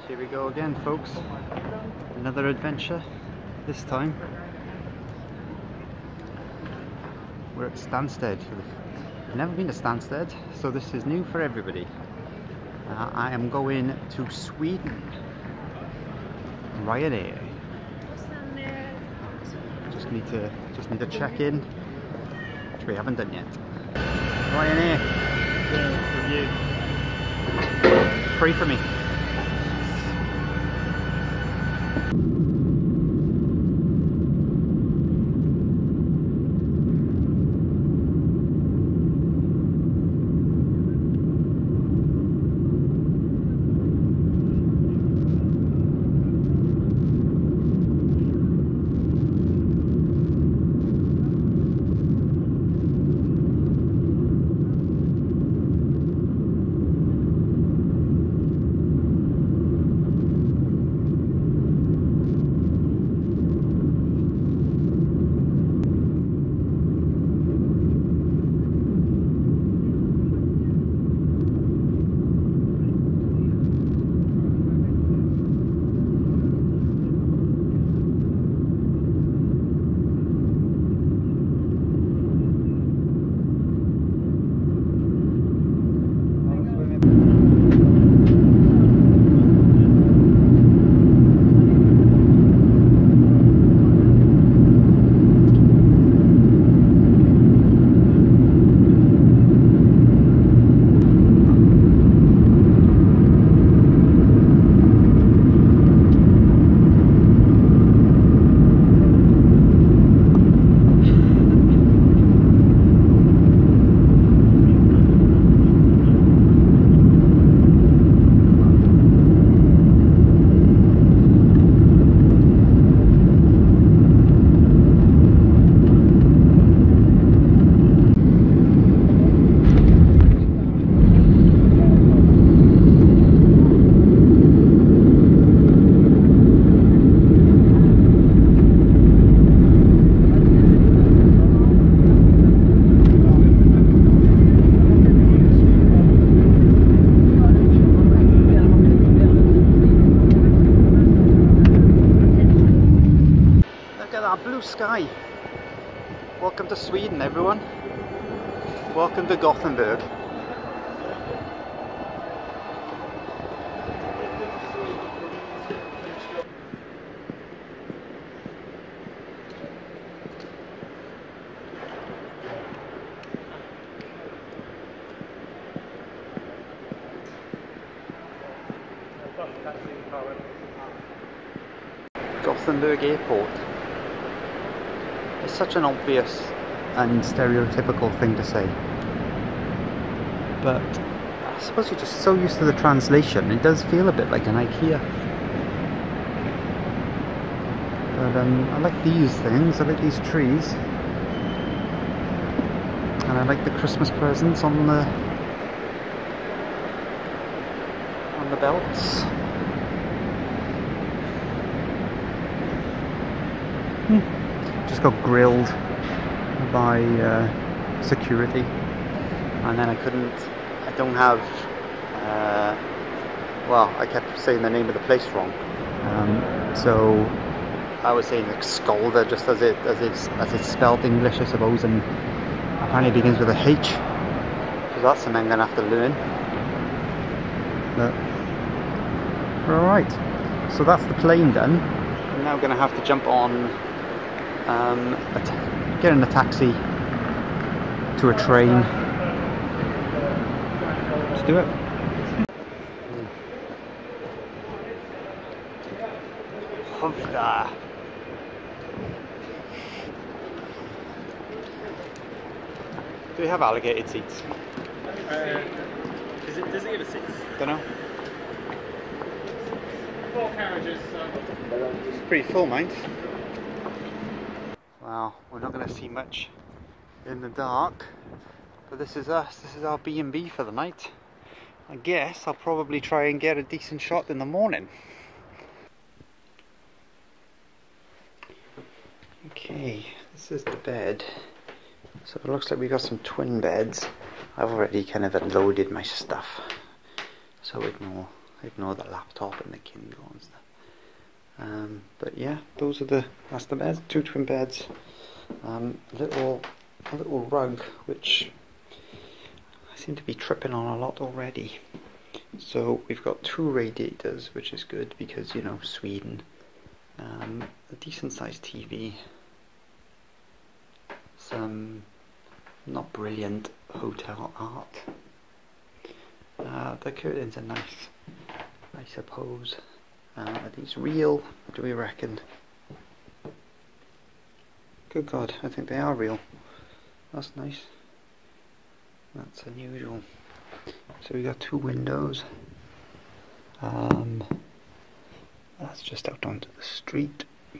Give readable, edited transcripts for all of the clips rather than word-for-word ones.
Here we go again, folks. Another adventure. This time we're at Stansted. I've never been to Stansted, so this is new for everybody. I am going to Sweden. Ryanair. Just need to check in, which we haven't done yet. Ryanair. Pray for me. Blue sky. Welcome to Sweden, everyone. Welcome to Gothenburg. Gothenburg Airport. It's such an obvious and stereotypical thing to say, but I suppose you're just so used to the translation, it does feel a bit like an IKEA. But I like these things, I like these trees, and I like the Christmas presents on the belts. Just got grilled by security, and then I don't have, well, I kept saying the name of the place wrong, so I was saying like Skövde, just as it's spelled English, I suppose, and apparently it begins with a H, so that's something I'm going to have to learn. But we're alright, so that's the plane done. I'm now going to have to jump on get in a taxi to a train. Let's do it. Huve-da. Do we have allocated seats? Is it designated seats? Don't know. 4 carriages. It's pretty full, mind. Well, we're not going to see much in the dark, but this is us. This is our B&B for the night. I guess I'll probably try and get a decent shot in the morning. Okay, this is the bed. So it looks like we got some twin beds. I've already kind of unloaded my stuff, so Ignore the laptop and the Kindle and stuff. But yeah, that's the beds, 2 twin beds. A little rug which I seem to be tripping on a lot already. So we've got 2 radiators, which is good because, you know, Sweden. A decent sized TV. Some not brilliant hotel art. The curtains are nice, I suppose. Are these real? What do we reckon? Good God, I think they are real. That's nice. That's unusual. So we got 2 windows. That's just out onto the street. I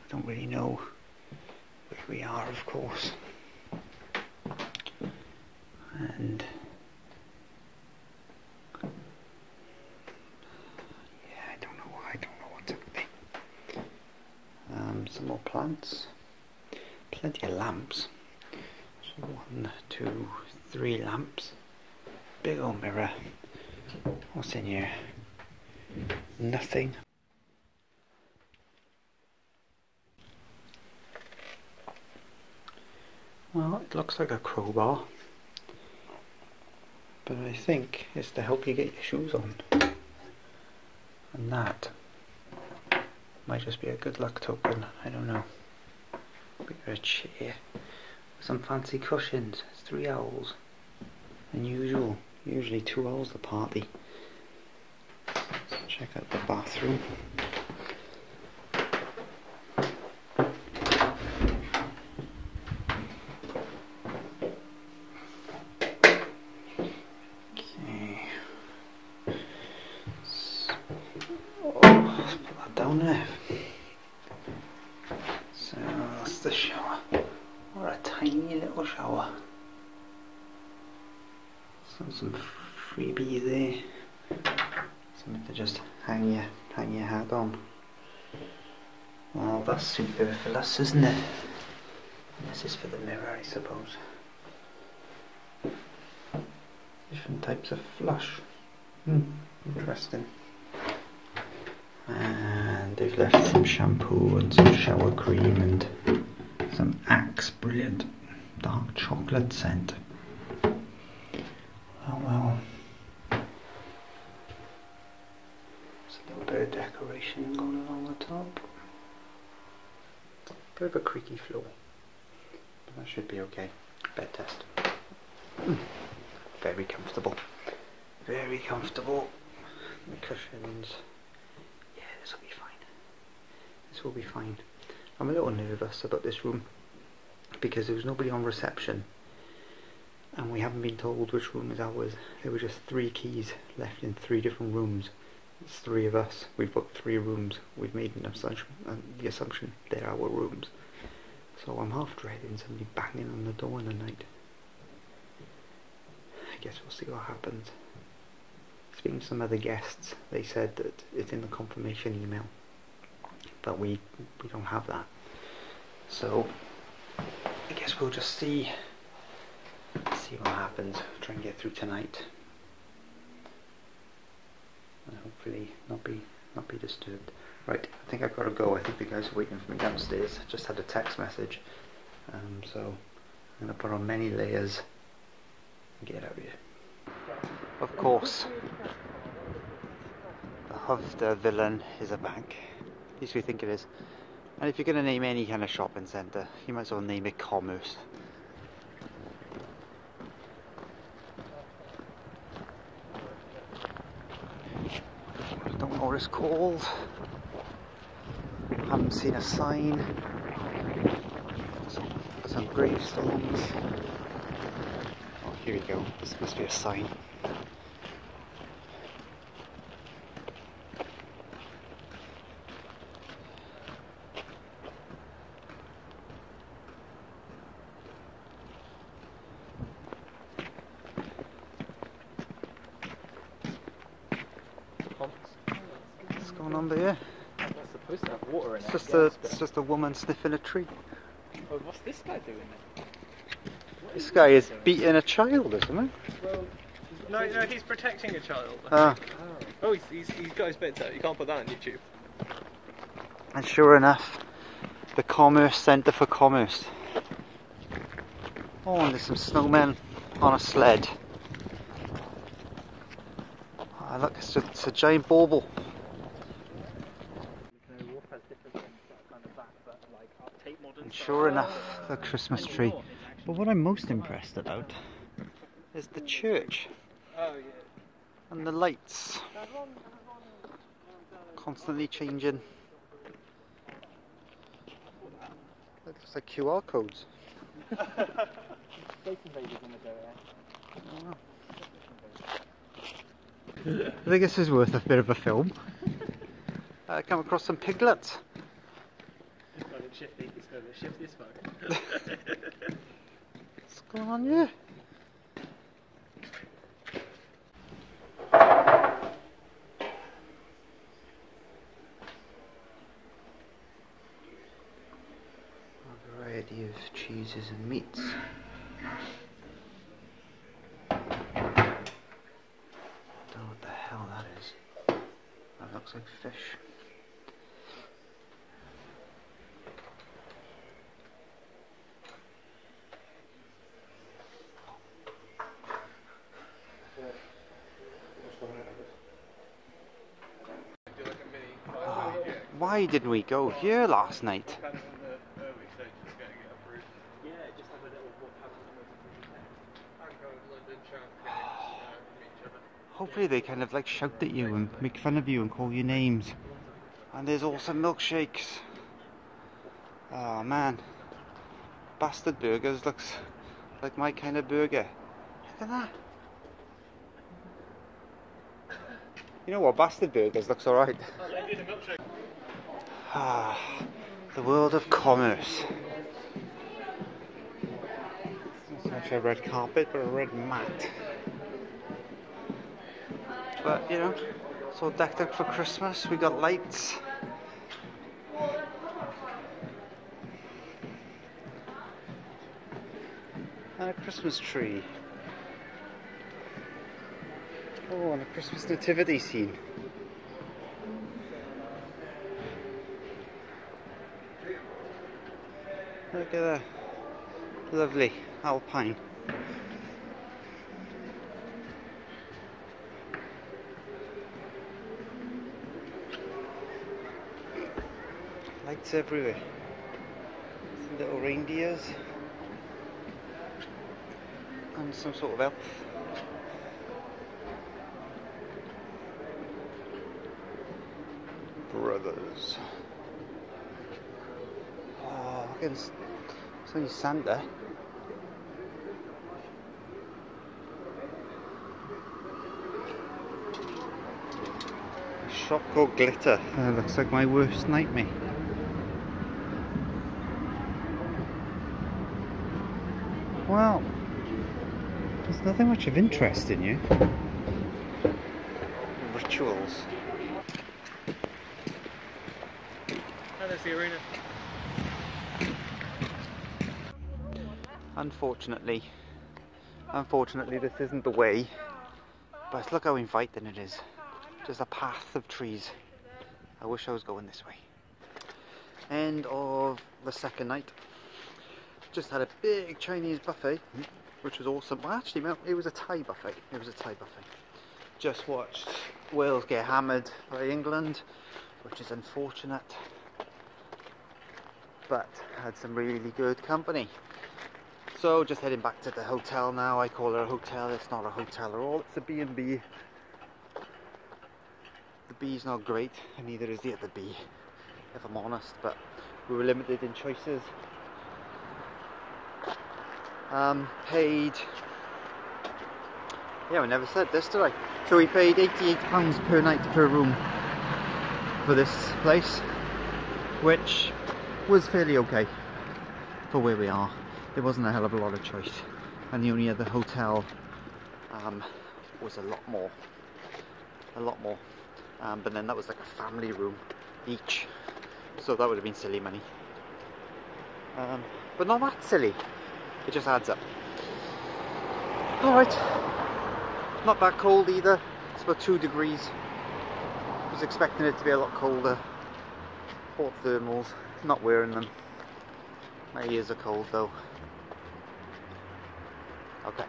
don't really know where we are, of course. And yeah, I don't know what's up there. Some more plants. Plenty of lamps. So 1, 2, 3 lamps. Big old mirror. What's in here? Nothing. Well, it looks like a crowbar, but I think it's to help you get your shoes on. And that might just be a good luck token, I don't know. Bigger a chair. Some fancy cushions. It's 3 owls. Unusual. Usually 2 owls the party. Let's check out the bathroom. Okay. Let's put that down there. So that's the shower. What a tiny little shower. Some freebie there. Something to just hang your hat on. Well, that's superfluous, isn't it? This is for the mirror, I suppose. Different types of flush. Interesting. And they've left some shampoo and some shower cream and some Axe brilliant dark chocolate scent. Well. There's a little bit of decoration going along the top. Bit of a creaky floor, but that should be okay. Bed test. Very comfortable. Very comfortable. The cushions. Yeah, this will be fine. This will be fine. I'm a little nervous about this room because there was nobody on reception. And we haven't been told which room is ours. There were just 3 keys left in 3 different rooms. It's 3 of us. We've booked 3 rooms. We've made the assumption they're our rooms. So I'm half dreading somebody banging on the door in the night. I guess we'll see what happens. Speaking to some other guests, they said that it's in the confirmation email, but we don't have that. So I guess we'll just see what happens. Try and get through tonight, and hopefully not be disturbed. Right, I think I've got to go. I think the guys are waiting for me downstairs. I just had a text message, so I'm going to put on many layers and get out of here. Of course, the Huve-da villain is a bank. At least we think it is. And if you're going to name any kind of shopping centre, you might as well name it Commerce. Don't know what it's called. Haven't seen a sign. Some gravestones. Oh, here we go. This must be a sign. What's going on there? That's supposed to have water in it. It's just a woman sniffing a tree. Oh, what's this guy doing then? This guy is beating a child, isn't he? Well, she's No, he's protecting a child. Oh. Oh, he's got his bits out. You can't put that on YouTube. And sure enough, the Commerce Centre for Commerce. Oh, and there's some snowmen on a sled. Oh, look, it's a giant bauble. And sure enough, the Christmas tree. But what I'm most impressed about is the church. Oh, yeah. And the lights. Constantly changing. It looks like QR codes. I think this is worth a bit of a film. I come across some piglets. Shift this phone. What's going on here? A variety of cheeses and meats. Don't know what the hell that is. That looks like fish. Why didn't we go here last night? Hopefully they kind of like shout at you and make fun of you and call you names. And there's also milkshakes. Oh man. Bastard Burgers looks like my kind of burger. Look at that. You know what, Bastard Burgers looks alright. Ah, the world of commerce. It's not actually a red carpet, but a red mat. But, you know, it's all decked out for Christmas. We got lights. And a Christmas tree. Oh, and a Christmas nativity scene. Look at that. Lovely alpine. Lights everywhere. Some little reindeers. And some sort of elf. Brothers. Oh, look at this. It's only Santa. A shop called Glitter. Looks like my worst nightmare. Well, there's nothing much of interest in you. Rituals. Oh, there's the arena. Unfortunately this isn't the way, but look how inviting it is. Just a path of trees. I wish I was going this way. End of the second night. Just had a big Chinese buffet, which was awesome. Well, actually, it was a Thai buffet. Just watched Wales get hammered by England, which is unfortunate, but had some really good company. So just heading back to the hotel now. I call it a hotel. It's not a hotel at all. It's a B&B. The B's not great, and neither is the other B, if I'm honest. But we were limited in choices. Paid. Yeah, we never said this, did I? So we paid £88 per night per room for this place, which was fairly okay for where we are. There wasn't a hell of a lot of choice, and the only other hotel was a lot more. But then that was like a family room each, so that would have been silly money. But not that silly. It just adds up. Alright, Not that cold either. It's about 2 degrees. I was expecting it to be a lot colder. Bought thermals. Not wearing them. My ears are cold though. Okay.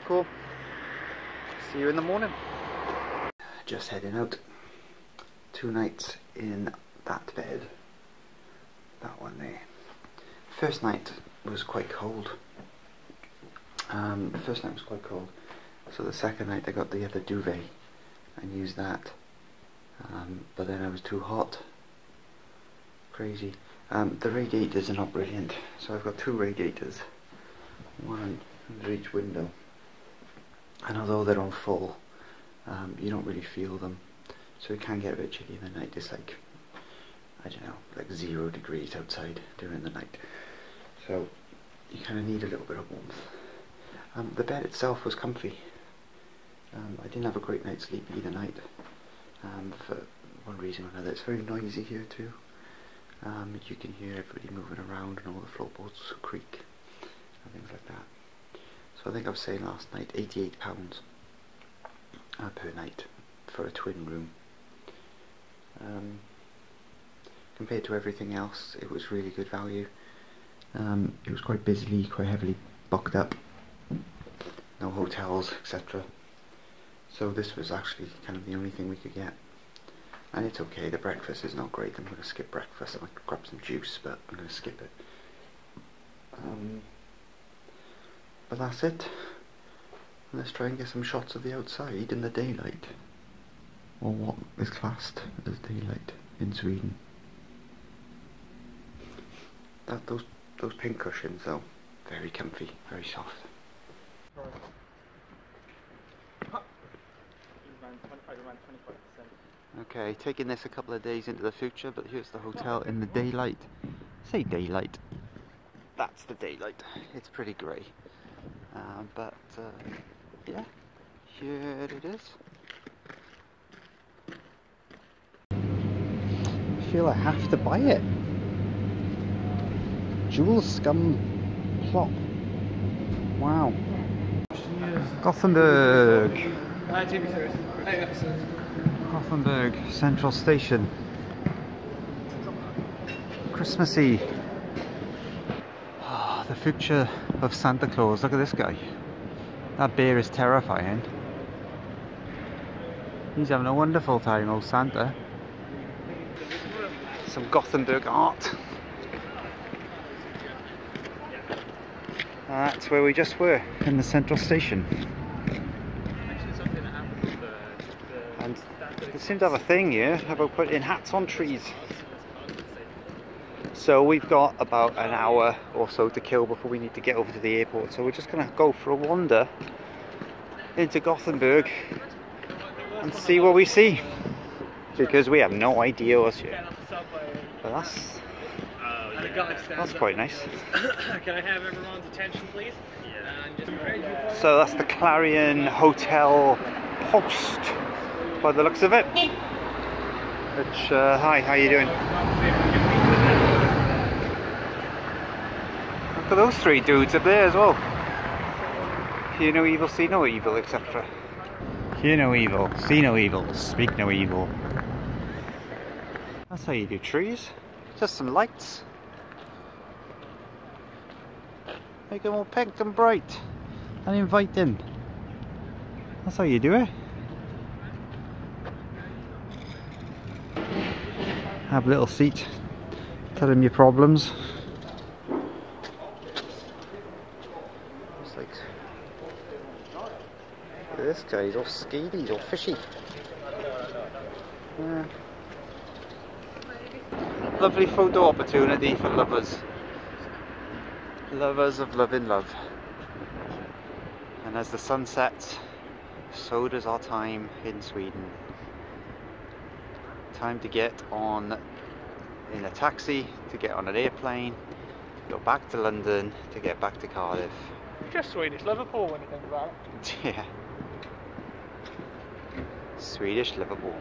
Cool. See you in the morning. Just heading out. 2 nights in that bed. That one there. First night was quite cold. So the second night I got the other duvet and used that. But then I was too hot. Crazy. The radiators are not brilliant. So I've got 2 radiators. One under each window. And although they're on full, you don't really feel them. So it can get a bit chilly in the night. It's like, I don't know, like 0 degrees outside during the night. So you kind of need a little bit of warmth. The bed itself was comfy. I didn't have a great night's sleep either night. For one reason or another. It's very noisy here too. You can hear everybody moving around and all the floorboards creak and things like that. So I think I was saying last night, £88 per night for a twin room. Compared to everything else, it was really good value. It was quite busy, quite heavily booked up. No hotels, etc. So this was actually kind of the only thing we could get. And it's okay, the breakfast is not great. I'm going to skip breakfast. I might grab some juice, but I'm going to skip it. But that's it. Let's try and get some shots of the outside in the daylight. Or what is classed as daylight in Sweden. Those pink cushions though, very comfy, very soft. Okay, taking this a couple of days into the future, but here's the hotel in the daylight. Say daylight. That's the daylight. It's pretty grey. Yeah, here it is. I feel I have to buy it. Jewel Scum Plop. Wow. Gothenburg. Gothenburg Central Station. Christmassy. Oh, the future of Santa Claus. Look at this guy. That bear is terrifying. He's having a wonderful time, old Santa. Some Gothenburg art. That's where we just were, in the Central Station. And they seem to have a thing here about putting hats on trees. So we've got about an hour or so to kill before we need to get over to the airport. So we're just going to go for a wander into Gothenburg and see what we see. Because we have no idea what's here. But that's quite nice. Can I have everyone's attention, please? Yeah. So that's the Clarion Hotel Post, by the looks of it. Which, hi, how you doing? Look at those 3 dudes up there as well. Hear no evil, see no evil, etc. Hear no evil, see no evil, speak no evil. That's how you do trees. Just some lights. Make them all pink and bright and inviting. That's how you do it. Have a little seat. Tell them your problems. It's like, look at this guy, he's all skeevy, he's all fishy. Yeah. Lovely photo opportunity for lovers. Lovers of loving love. And as the sun sets, so does our time in Sweden. Time to get on in a taxi, to get on an airplane, go back to London, to get back to Cardiff. Just Swedish Liverpool when you think about it. Yeah. Swedish Liverpool.